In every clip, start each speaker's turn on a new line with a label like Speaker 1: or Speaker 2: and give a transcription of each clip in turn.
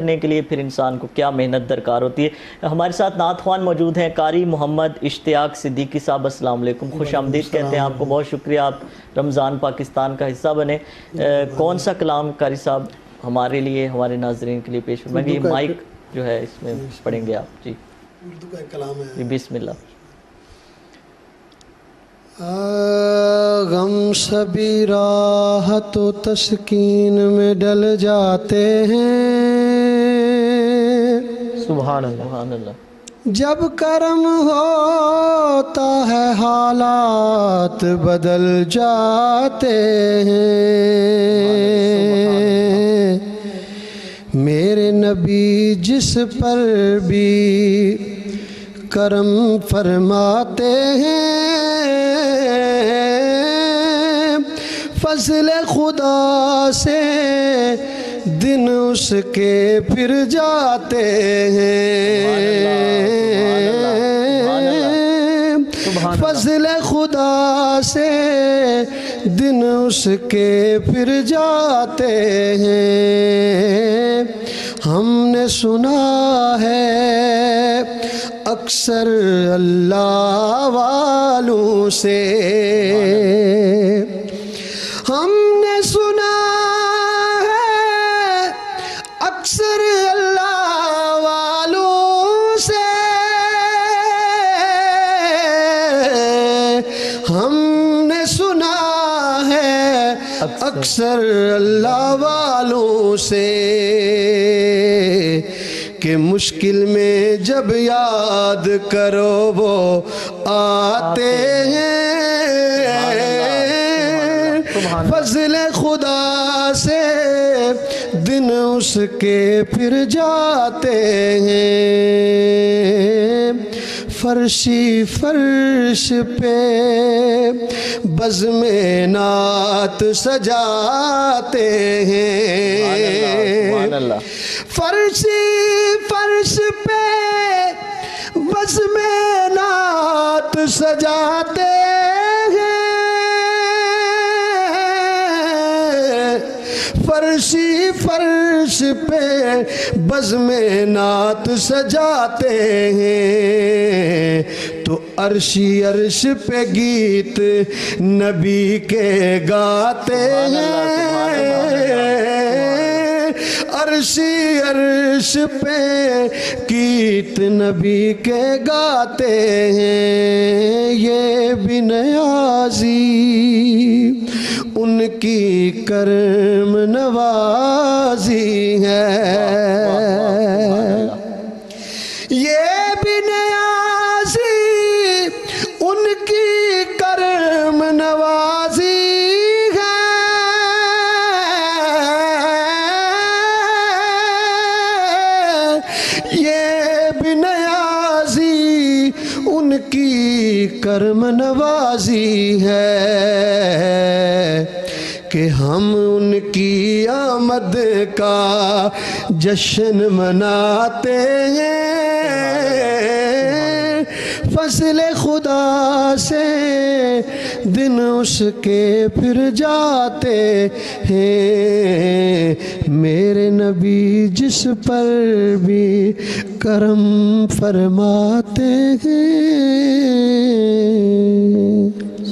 Speaker 1: کرنے کے لیے پھر انسان کو کیا محنت درکار ہوتی ہے۔ ہمارے ساتھ نعت خوان موجود ہیں، قاری محمد اشتیاق صدیقی صاحب۔ السلام علیکم، خوش آمدید کہتے ہیں آپ کو، بہت شکریہ آپ رمضان پاکستان کا حصہ بنے۔ کون سا کلام قاری صاحب ہمارے لیے، ہمارے ناظرین کے لیے پیش فرمائیں گے؟ یہ مائک جو ہے اس میں پڑھیں گے آپ جی۔
Speaker 2: اردو کا ایک کلام ہے،
Speaker 1: بسم اللہ۔
Speaker 2: غم سبھی راحت و تسکین میں ڈل جاتے ہیں،
Speaker 1: سبحان اللہ سبحان اللہ۔
Speaker 2: جب کرم ہوتا ہے حالات بدل جاتے ہیں۔ میرے نبی جس پر بھی کرم فرماتے ہیں، فضل خدا سے دن اس کے پھر جاتے ہیں۔ فضل خدا سے دن اس کے پھر جاتے ہیں۔ ہم نے سنا ہے اکثر اللہ والوں سے، ہم نے سنا ہے اکثر اللہ والوں سے، ہم نے سنا ہے اکثر اللہ والوں سے کہ مشکل میں جب یاد کرو وہ آتے ہیں۔ فضل خدا سے دن اس کے پھر جاتے ہیں۔ فرشی فرش پہ بزم نعت سجاتے ہیں۔ فرشی فرش پہ بزم نعت سجاتے ہیں۔ فرشی فرش پہ بزم نعت سجاتے ہیں، تو عرشی عرش پہ گیت نبی کے گاتے ہیں۔ عرشی عرش پہ گیت نبی کے گاتے ہیں۔ یہ بھی نیازی ان کی کرم نوازی ہے، یہ بھی نیازی ان کی کرم نوازی ہے۔ یہ بھی نیازی ان کی کرم نوازی ہے کہ ہم ان کی آمد کا جشن مناتے ہیں۔ فضل خدا سے دن اس کے پھر جاتے ہیں۔ میرے نبی جس پر بھی کرم فرماتے ہیں۔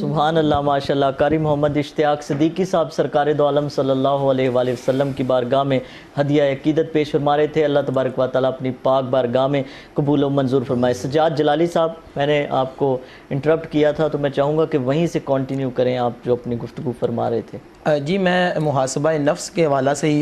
Speaker 1: سبحان اللہ، ماشاءاللہ۔ قاری محمد اشتیاق صدیقی صاحب سرکار دو عالم صلی اللہ علیہ وآلہ وسلم کی بارگاہ میں ہدیہ عقیدت پیش فرما رہے تھے۔ اللہ تبارک و تعالیٰ اپنی پاک بارگاہ میں قبول و منظور فرمائے۔ سجاد جلالی صاحب، میں نے آپ کو انٹرپٹ کیا تھا تو میں چاہوں گا کہ وہیں سے کنٹینیو کریں آپ جو اپنی گفتگو فرما رہے تھے۔
Speaker 3: جی، میں محاسبہ نفس کے حوالہ سے ہی